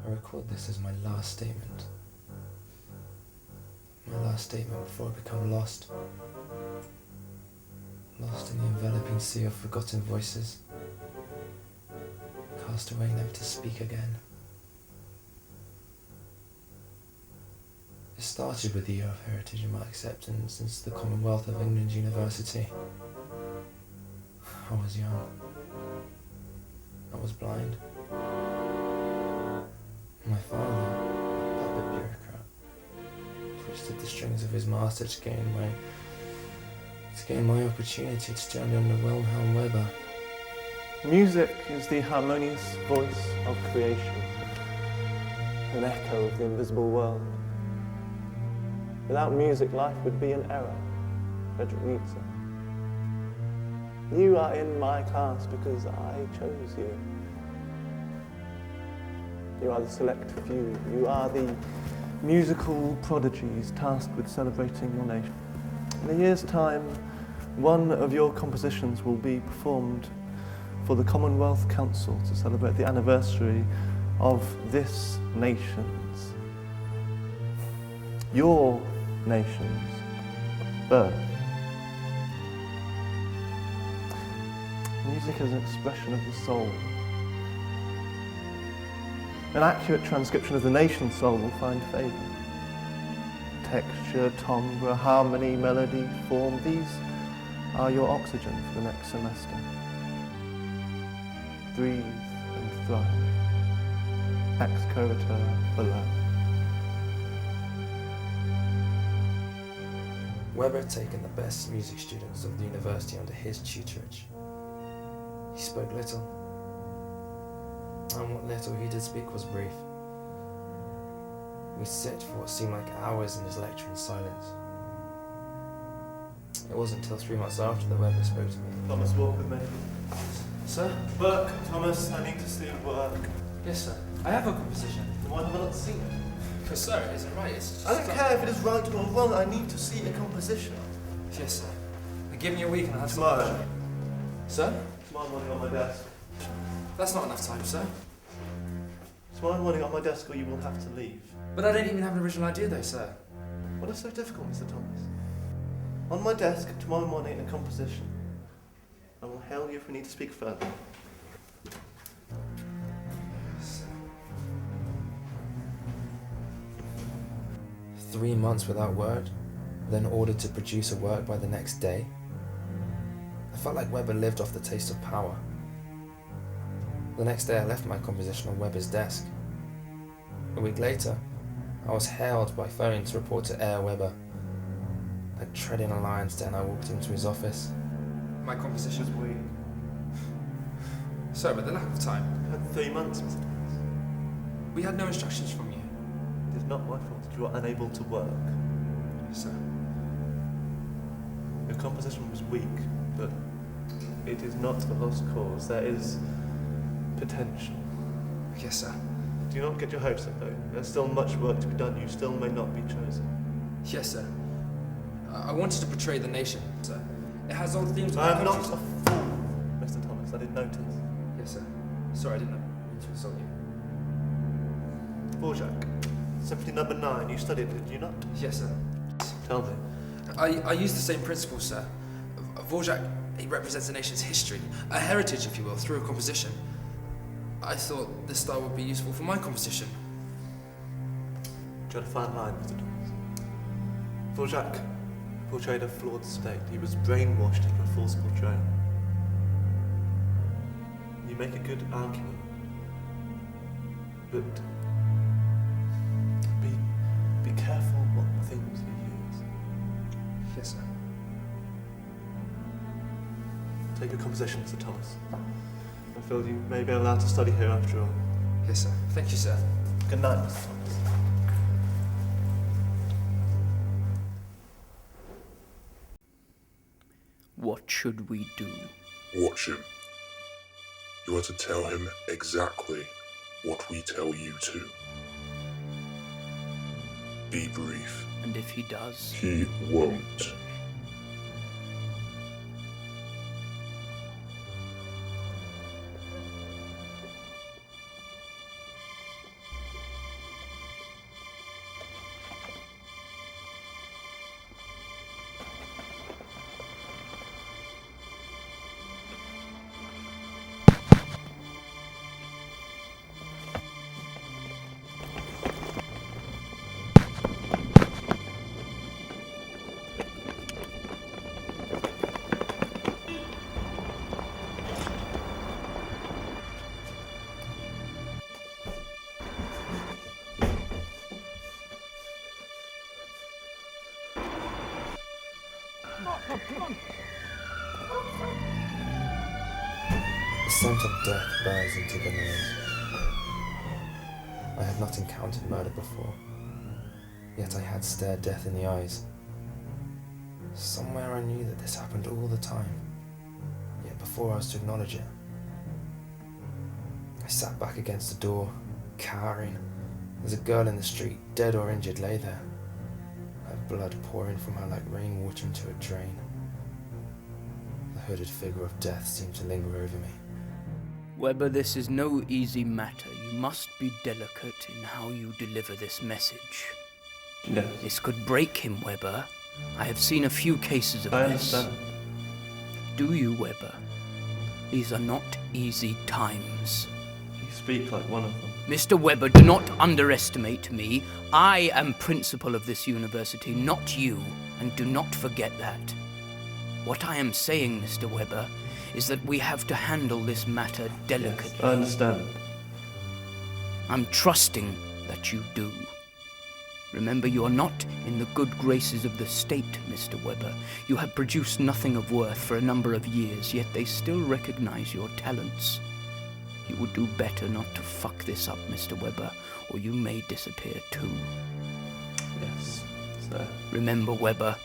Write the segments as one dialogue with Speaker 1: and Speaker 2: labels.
Speaker 1: I record this as my last statement. My last statement before I become lost. Lost in the enveloping sea of forgotten voices. Cast away never to speak again. It started with the year of heritage and my acceptance into the Commonwealth of England University. I was young. I was blind. My father, a puppet bureaucrat, twisted the strings of his master to gain my opportunity to join under Wilhelm Weber.
Speaker 2: Music is the harmonious voice of creation, an echo of the invisible world. Without music, life would be an error. Friedrich Nietzsche. You are in my class because I chose you. You are the select few. You are the musical prodigies tasked with celebrating your nation. In a year's time, one of your compositions will be performed for the Commonwealth Council to celebrate the anniversary of this nation's, your nation's birth. Music is an expression of the soul. An accurate transcription of the nation's soul will find favour. Texture, timbre, harmony, melody, form, these are your oxygen for the next semester. Breathe and thrive. Ex curritura below.
Speaker 1: Weber had taken the best music students of the university under his tutorage. He spoke little, and what little he did speak was brief. We sit for what seemed like hours in his lecture in silence. It wasn't until 3 months after that Weber spoke to me.
Speaker 2: Thomas, walk with me.
Speaker 1: Sir?
Speaker 2: Work, Thomas, I need to see work.
Speaker 1: Yes, sir. I have a composition.
Speaker 2: Why have I not seen it?
Speaker 1: Because, sir, it isn't right. It's just
Speaker 2: I don't care if it is right or wrong, I need to see a composition.
Speaker 1: Yes, sir. Give me a week and I'll have
Speaker 2: Tomorrow.
Speaker 1: something. Sir?
Speaker 2: Tomorrow morning on my desk.
Speaker 1: That's not enough time, sir.
Speaker 2: Tomorrow morning on my desk or you will have to leave.
Speaker 1: But I don't even have an original idea though, sir.
Speaker 2: What is so difficult, Mr. Thomas? On my desk, tomorrow morning, a composition. I will hail you if we need to speak further.
Speaker 1: Sir. 3 months without word, then ordered to produce a work by the next day. I felt like Weber lived off the taste of power. The next day I left my composition on Weber's desk. A week later, I was hailed by phone to report to Herr Weber. Like treading a lion's den, I walked into his office. My composition
Speaker 2: was weak.
Speaker 1: Sorry, but the lack of time.
Speaker 2: You had 3 months, Mr. Thomas.
Speaker 1: We had no instructions from you.
Speaker 2: It is not my fault that you are unable to work.
Speaker 1: Sir.
Speaker 2: Your composition was weak, but it is not a lost cause. There is potential.
Speaker 1: Yes, sir.
Speaker 2: Do not get your hopes up, though. There's still much work to be done. You still may not be chosen.
Speaker 1: Yes, sir. I wanted to portray the nation, sir. It has old themes.
Speaker 2: I am not a fool, Mr. Thomas. I did notice.
Speaker 1: Yes, sir. Sorry, I didn't mean to insult you.
Speaker 2: Dvorak, Symphony Number 9. You studied it, did you not?
Speaker 1: Yes, sir.
Speaker 2: Tell me.
Speaker 1: I use the same principles, sir. Dvorak, he represents a nation's history, a heritage, if you will, through a composition. I thought this style would be useful for my composition.
Speaker 2: You had a fine line, Mr. Thomas. Dvorak portrayed a flawed state. He was brainwashed into a false portrayal. You make a good argument, but be careful what things you use.
Speaker 1: Yes, sir.
Speaker 2: Take your composition, Mr. Thomas. I feel you may be allowed to study here after all.
Speaker 1: Yes, sir. Thank you, sir.
Speaker 2: Good night, Mr. Thomas.
Speaker 3: What should we do?
Speaker 4: Watch him. You are to tell him exactly what we tell you to. Be brief.
Speaker 3: And if he does?
Speaker 4: He won't.
Speaker 1: The scent of death burst into the nose. I had not encountered murder before, yet I had stared death in the eyes. Somewhere I knew that this happened all the time, yet before I was to acknowledge it, I sat back against the door, cowering, as a girl in the street, dead or injured, lay there, her blood pouring from her like rainwater into a drain. The hooded figure of death seemed to linger over me.
Speaker 3: Weber, this is no easy matter. You must be delicate in how you deliver this message.
Speaker 2: Yes.
Speaker 3: This could break him, Weber. I have seen a few cases of
Speaker 2: I
Speaker 3: this.
Speaker 2: understand.
Speaker 3: Do you, Weber? These are not easy times.
Speaker 2: You speak like one of them.
Speaker 3: Mr. Weber, do not underestimate me. I am principal of this university, not you, and do not forget that. What I am saying, Mr. Weber, is that we have to handle this matter delicately.
Speaker 2: Yes, I understand.
Speaker 3: I'm trusting that you do. Remember, you are not in the good graces of the state, Mr. Weber. You have produced nothing of worth for a number of years, yet they still recognize your talents. You would do better not to fuck this up, Mr. Weber, or you may disappear too.
Speaker 2: Yes, sir.
Speaker 3: Remember, Weber,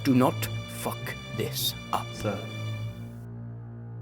Speaker 3: do not fuck this up.
Speaker 2: Sir.